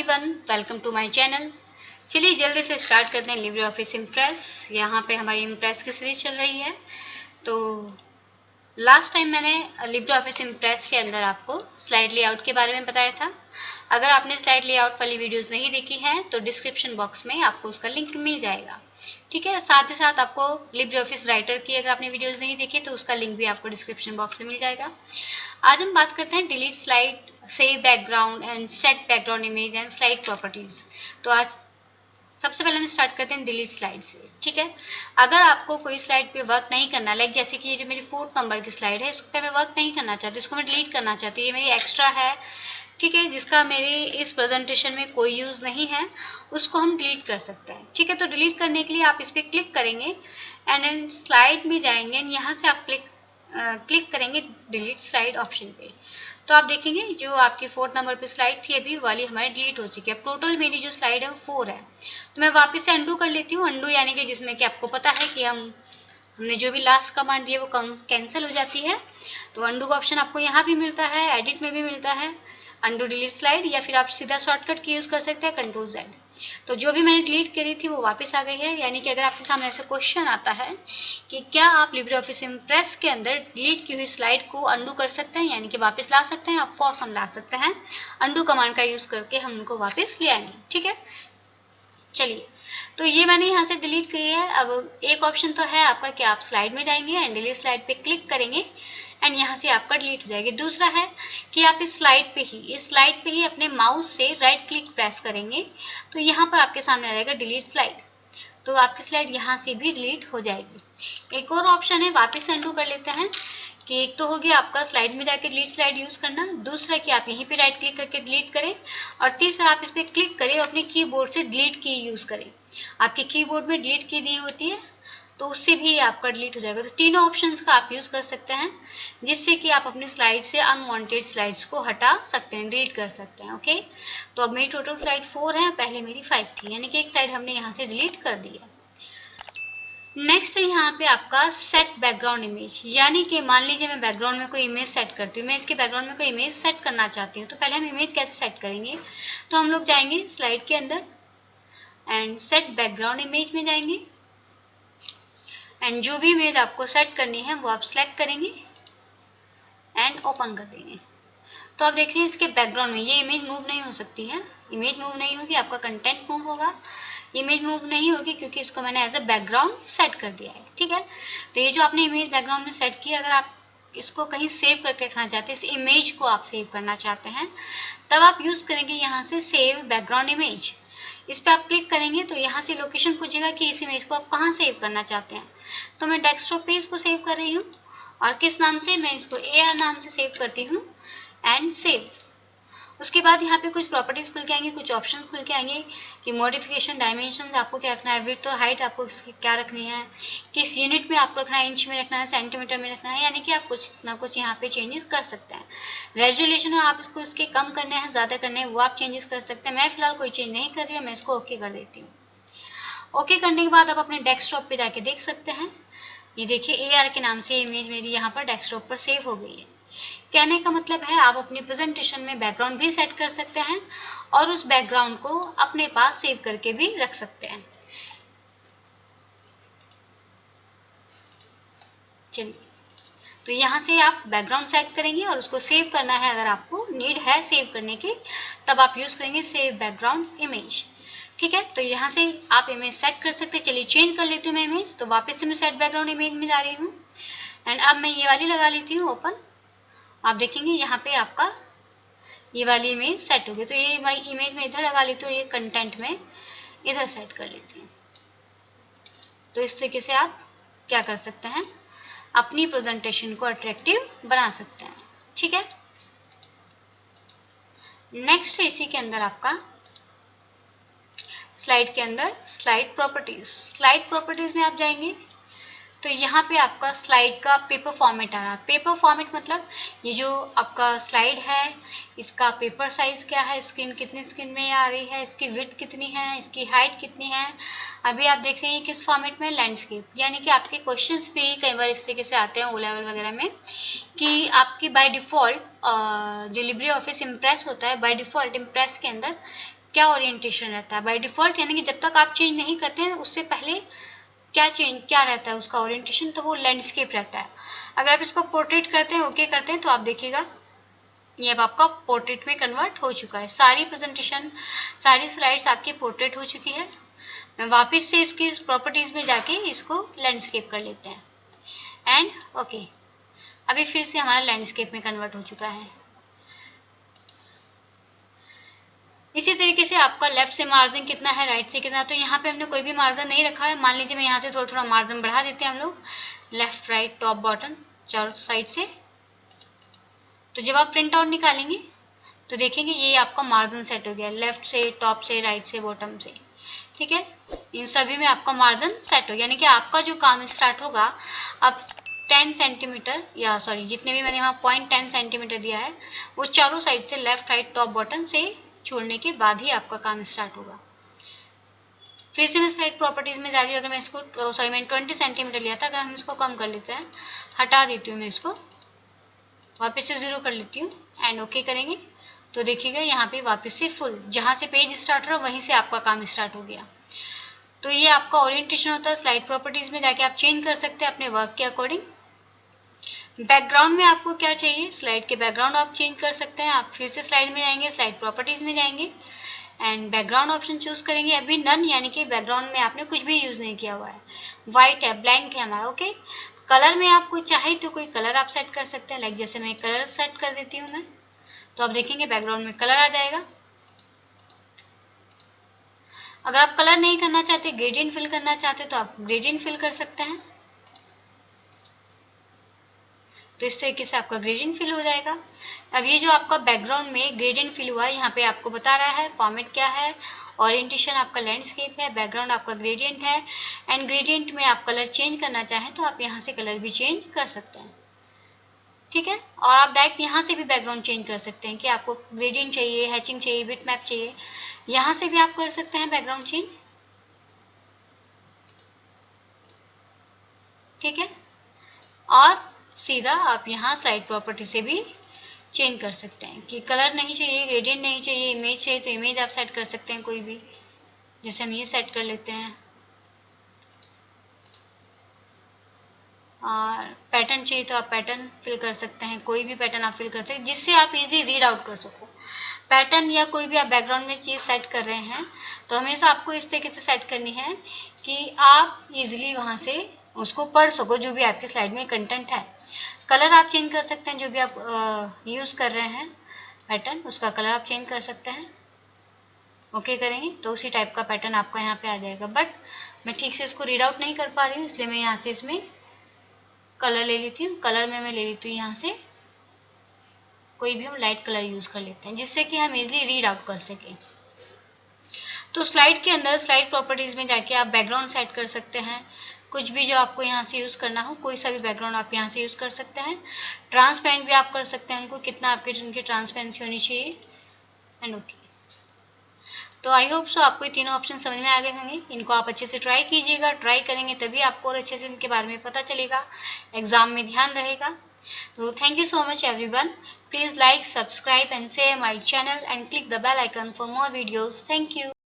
Everyone, welcome to my channel. चलिए जल्दी से स्टार्ट करते हैं लिब्रे ऑफिस इम्प्रेस। यहाँ पे हमारी इम्प्रेस की सीरीज चल रही है। तो लास्ट टाइम मैंने लिब्रे ऑफिस इम्प्रेस के अंदर आपको स्लाइड लेआउट के बारे में बताया था। अगर आपने स्लाइड लेआउट वाली वीडियोस नहीं देखी हैं तो डिस्क्रिप्शन बॉक्स में आपको उसका लिंक मिल जाएगा। ठीक है, साथ ही साथ आपको लिब्रे ऑफिस राइटर की अगर आपने वीडियोस नहीं देखी तो उसका लिंक भी आपको डिस्क्रिप्शन बॉक्स में मिल जाएगा। आज हम बात करते हैं delete slide, save background and set background image and slide properties. तो आज सबसे पहले हम स्टार्ट करते हैं डिलीट स्लाइड से। ठीक है, अगर आपको कोई स्लाइड पे वर्क नहीं करना, लाइक जैसे कि ये जो मेरी 4th नंबर की स्लाइड है, इस पर मैं वर्क नहीं करना चाहती, इसको मैं डिलीट करना चाहती हूँ, ये मेरी एक्स्ट्रा है, ठीक है, जिसका मेरे इस प्रेजेंटेशन में कोई यूज़ नहीं है, उसको हम डिलीट कर सकते हैं। ठीक है, तो डिलीट करने के लिए आप इस पर क्लिक करेंगे एंड देन स्लाइड में जाएंगे एंड यहाँ से आप क्लिक करेंगे डिलीट स्लाइड ऑप्शन पे। तो आप देखेंगे जो आपकी 4th नंबर पे स्लाइड थी अभी वाली हमारी डिलीट हो चुकी है। टोटल मेरी जो स्लाइड है वो 4 है। तो मैं वापस से अंडू कर लेती हूँ। अंडू यानी कि जिसमें कि आपको पता है कि हमने जो भी लास्ट कमांड दी है वो कैंसिल हो जाती है। तो अंडू का ऑप्शन आपको यहाँ भी मिलता है, एडिट में भी मिलता है, अंडू डिलीट स्लाइड, या फिर आप सीधा शॉर्टकट की यूज़ कर सकते हैं Ctrl+Z। तो जो भी मैंने डिलीट करी थी वो वापस आ गई है। यानी कि अगर आपके सामने ऐसा क्वेश्चन आता है कि क्या आप लिब्रे ऑफिस इम्प्रेस के अंदर डिलीट की हुई स्लाइड को अंडू कर सकते हैं, यानी कि वापस ला सकते हैं, ऑफकोर्स हम ला सकते हैं। अंडू कमांड का यूज़ करके हम उनको वापस ले आएंगे। ठीक है, चलिए, तो ये मैंने यहाँ से डिलीट की है। अब एक ऑप्शन तो है आपका कि आप स्लाइड में जाएंगे एंड डिलीट स्लाइड पे क्लिक करेंगे एंड यहाँ से आपका डिलीट हो जाएगी। दूसरा है कि आप इस स्लाइड पे ही अपने माउस से राइट क्लिक प्रेस करेंगे तो यहाँ पर आपके सामने आ जाएगा डिलीट स्लाइड, तो आपकी स्लाइड यहाँ से भी डिलीट हो जाएगी। एक और ऑप्शन है, वापस से अंडू कर लेते हैं, कि एक तो हो गया आपका स्लाइड में जाकर डिलीट स्लाइड यूज़ करना, दूसरा कि आप यहीं पे राइट क्लिक करके डिलीट करें, और तीसरा आप इस पर क्लिक करें और अपने कीबोर्ड से डिलीट की यूज़ करें। आपके कीबोर्ड में डिलीट की दी होती है तो उससे भी आपका डिलीट हो जाएगा। तो तीनों ऑप्शंस का आप यूज़ कर सकते हैं जिससे कि आप अपनी स्लाइड से अनवांटेड स्लाइड्स को हटा सकते हैं, डिलीट कर सकते हैं। ओके, तो अब मेरी टोटल स्लाइड 4 है, पहले मेरी 5 थी, यानी कि एक स्लाइड हमने यहाँ से डिलीट कर दी है। नेक्स्ट है यहाँ पे आपका सेट बैकग्राउंड इमेज, यानी कि मान लीजिए मैं बैकग्राउंड में कोई इमेज सेट करती हूँ, मैं इसके बैकग्राउंड में कोई इमेज सेट करना चाहती हूँ। तो पहले हम इमेज कैसे सेट करेंगे, तो हम लोग जाएंगे स्लाइड के अंदर एंड सेट बैकग्राउंड इमेज में जाएंगे एंड जो भी इमेज आपको सेट करनी है वो आप सेलेक्ट करेंगे एंड ओपन कर देंगे। तो आप देख रहे हैं इसके बैकग्राउंड में ये इमेज मूव नहीं हो सकती है, इमेज मूव नहीं होगी, आपका कंटेंट मूव होगा, इमेज मूव नहीं होगी क्योंकि इसको मैंने एज अ बैकग्राउंड सेट कर दिया है। ठीक है, तो ये जो आपने इमेज बैकग्राउंड में सेट किया, अगर आप इसको कहीं सेव करके रखना चाहते हैं, इस इमेज को आप सेव करना चाहते हैं, तब आप यूज़ करेंगे यहाँ से सेव बैकग्राउंड इमेज। इस पर आप क्लिक करेंगे तो यहाँ से लोकेशन पूछेगा कि इस इमेज को आप कहाँ सेव करना चाहते हैं। तो मैं डेस्कटॉप पे इसको सेव कर रही हूँ, और किस नाम से, मैं इसको AR नाम से सेव करती हूँ एंड सेव। उसके बाद यहाँ पे कुछ प्रॉपर्टीज खुल के आएंगे, कुछ ऑप्शंस खुल के आएंगे कि मॉडिफिकेशन, डायमेंशंस आपको क्या रखना है, विड्थ और हाइट आपको क्या रखनी है, किस यूनिट में आपको रखना है, इंच में रखना है, सेंटीमीटर में रखना है, यानी कि आप कुछ ना कुछ यहाँ पे चेंजेस कर सकते हैं। रेजोल्यूशन आप इसको इसके कम करने हैं, ज़्यादा करने हैं, वो आप चेंजेस कर सकते हैं। मैं फिलहाल कोई चेंज नहीं कर रही हूँ, मैं इसको ओके कर देती हूँ। ओके करने के बाद आप अपने डेस्कटॉप पे जाके देख सकते हैं, ये देखिए AR के नाम से इमेज मेरी यहाँ पर डेस्कटॉप पर सेव हो गई है। कहने का मतलब है आप अपनी प्रेजेंटेशन में बैकग्राउंड भी सेट कर सकते हैं और उस बैकग्राउंड को अपने पास सेव करके भी रख सकते हैं। चलिए, तो यहाँ से आप बैकग्राउंड सेट करेंगे और उसको सेव करना है, अगर आपको नीड है सेव करने की तब आप यूज़ करेंगे सेव बैकग्राउंड इमेज। ठीक है, तो यहाँ से आप इमेज सेट कर सकते हैं। चलिए चेंज कर लेती हूँ मैं इमेज, तो वापस से मैं सेट बैकग्राउंड इमेज में जा रही हूँ एंड अब मैं ये वाली लगा लेती हूँ ओपन। आप देखेंगे यहाँ पे आपका ये वाली इमेज सेट हो गई। तो ये मैं इमेज में इधर लगा लेती हूँ, ये कंटेंट में इधर सेट कर लेती हूँ। तो इस तरीके से आप क्या कर सकते हैं, अपनी प्रेजेंटेशन को अट्रैक्टिव बना सकते हैं। ठीक है, नेक्स्ट है इसी के अंदर आपका स्लाइड के अंदर स्लाइड प्रॉपर्टीज में आप जाएंगे तो यहाँ पे आपका स्लाइड का पेपर फॉर्मेट आ रहा है। पेपर फॉर्मेट मतलब ये जो आपका स्लाइड है इसका पेपर साइज क्या है, स्क्रीन कितनी स्क्रीन में आ रही है, इसकी विड्थ कितनी है, इसकी हाइट कितनी है। अभी आप देख रहे हैं किस फॉर्मेट में, लैंडस्केप, यानी कि आपके क्वेश्चंस भी कई बार इस तरीके से आते हैं O लेवल वगैरह में कि आपकी बाय डिफ़ॉल्ट जो लिब्रे ऑफिस इम्प्रेस होता है, बाय डिफ़ॉल्ट इम्प्रेस के अंदर क्या ओरिएंटेशन रहता है बाय डिफॉल्ट, यानी कि जब तक आप चेंज नहीं करते हैं उससे पहले क्या रहता है उसका ओरिएंटेशन, तो वो लैंडस्केप रहता है। अगर आप इसको पोर्ट्रेट करते हैं, ओके करते हैं, तो आप देखिएगा ये अब आपका पोर्ट्रेट में कन्वर्ट हो चुका है। सारी प्रेजेंटेशन, सारी स्लाइड्स आपकी पोर्ट्रेट हो चुकी है। मैं वापस से इसकी प्रॉपर्टीज में जाके इसको लैंडस्केप कर लेते हैं एंड ओके, अभी फिर से हमारा लैंडस्केप में कन्वर्ट हो चुका है। इसी तरीके से आपका लेफ्ट से मार्जिन कितना है, राइट से कितना, तो यहाँ पे हमने कोई भी मार्जिन नहीं रखा है। मान लीजिए मैं यहाँ से थोड़ा थोड़ा मार्जिन बढ़ा देते हैं हम लोग, लेफ्ट राइट टॉप बॉटम चारों साइड से। तो जब आप प्रिंट आउट निकालेंगे तो देखेंगे ये आपका मार्जिन सेट हो गया, लेफ्ट से, टॉप से, राइट से, बॉटम से, ठीक है। इन सभी में आपका मार्जिन सेट हो गया, यानी कि आपका जो काम स्टार्ट होगा अब 10 सेंटीमीटर, या सॉरी जितने भी मैंने यहाँ 0.10 सेंटीमीटर दिया है वो चारों साइड से, लेफ्ट राइट टॉप बॉटम से छोड़ने के बाद ही आपका काम स्टार्ट होगा। फिर से मैं स्लाइड प्रॉपर्टीज में जा रही हूँ। अगर मैं इसको सॉरी मैंने 20 सेंटीमीटर लिया था, अगर हम इसको कम कर लेते हैं, हटा देती हूँ मैं इसको, वापस से 0 कर लेती हूँ एंड ओके करेंगे तो देखिएगा यहाँ पे वापस से फुल, जहाँ से पेज स्टार्ट रहा वहीं से आपका काम स्टार्ट हो गया। तो ये आपका ओरिएंटेशन होता है। स्लाइड प्रॉपर्टीज में जाके आप चेंज कर सकते हैं अपने वर्क के अकॉर्डिंग। बैकग्राउंड में आपको क्या चाहिए, स्लाइड के बैकग्राउंड आप चेंज कर सकते हैं। आप फिर से स्लाइड में जाएंगे, स्लाइड प्रॉपर्टीज में जाएंगे एंड बैकग्राउंड ऑप्शन चूज करेंगे। अभी नन, यानी कि बैकग्राउंड में आपने कुछ भी यूज नहीं किया हुआ है, व्हाइट है, ब्लैंक है हमारा, ओके। कलर में आपको चाहे तो कोई कलर आप सेट कर सकते हैं, लाइक जैसे मैं कलर सेट कर देती हूँ मैं, तो आप देखेंगे बैकग्राउंड में कलर आ जाएगा। अगर आप कलर नहीं करना चाहते, ग्रेडियंट फिल करना चाहते, तो आप ग्रेडियंट फिल कर सकते हैं। तो इस तरीके से आपका ग्रेडियंट फिल हो जाएगा। अब ये जो आपका बैकग्राउंड में ग्रेडियंट फिल हुआ है, यहाँ पे आपको बता रहा है फॉर्मेट क्या है, ओरिएंटेशन आपका लैंडस्केप है, बैकग्राउंड आपका ग्रेडियंट है एंड ग्रेडियंट में आप कलर चेंज करना चाहें तो आप यहाँ से कलर भी चेंज कर सकते हैं, ठीक है। और आप डायरेक्ट यहाँ से भी बैकग्राउंड चेंज कर सकते हैं कि आपको ग्रेडियंट चाहिए, हैचिंग चाहिए, बिट मैप चाहिए, यहाँ से भी आप कर सकते हैं बैकग्राउंड चेंज, ठीक है। और सीधा आप यहाँ स्लाइड प्रॉपर्टी से भी चेंज कर सकते हैं कि कलर नहीं चाहिए, ग्रेडियंट नहीं चाहिए, इमेज चाहिए तो इमेज आप सेट कर सकते हैं कोई भी, जैसे हम ये सेट कर लेते हैं। और पैटर्न चाहिए तो आप पैटर्न फिल कर सकते हैं, कोई भी पैटर्न आप फिल कर सकते हैं जिससे आप इजीली रीड आउट कर सको। पैटर्न या कोई भी आप बैकग्राउंड में चीज़ सेट कर रहे हैं तो हमेशा आपको इस तरीके से सेट करनी है कि आप इजीली वहाँ से उसको पढ़ सको, जो भी आपके स्लाइड में कंटेंट है। कलर आप चेंज कर सकते हैं, जो भी आप यूज़ कर रहे हैं पैटर्न, उसका कलर आप चेंज कर सकते हैं। ओके करेंगे तो उसी टाइप का पैटर्न आपका यहाँ पे आ जाएगा। बट मैं ठीक से इसको रीड आउट नहीं कर पा रही हूँ, इसलिए मैं यहाँ से इसमें कलर ले लेती हूँ। कलर में मैं ले लेती हूँ यहाँ से कोई भी हम लाइट कलर यूज़ कर लेते हैं जिससे कि हम इजीली रीड आउट कर सकें। तो स्लाइड के अंदर स्लाइड प्रॉपर्टीज़ में जाके आप बैकग्राउंड सेट कर सकते हैं, कुछ भी जो आपको यहाँ से यूज़ करना हो, कोई सा भी बैकग्राउंड आप यहाँ से यूज़ कर सकते हैं। ट्रांसपेरेंट भी आप कर सकते हैं उनको, कितना आपकी उनकी ट्रांसपेरेंसी होनी चाहिए एंड ओके। तो आई होप सो आपको ये तीनों ऑप्शन समझ में आ गए होंगे। इनको आप अच्छे से ट्राई कीजिएगा, ट्राई करेंगे तभी आपको और अच्छे से इनके बारे में पता चलेगा, एग्जाम में ध्यान रहेगा। तो thank you so much everyone. Please like, subscribe and share my channel and click the bell icon for more videos. Thank you.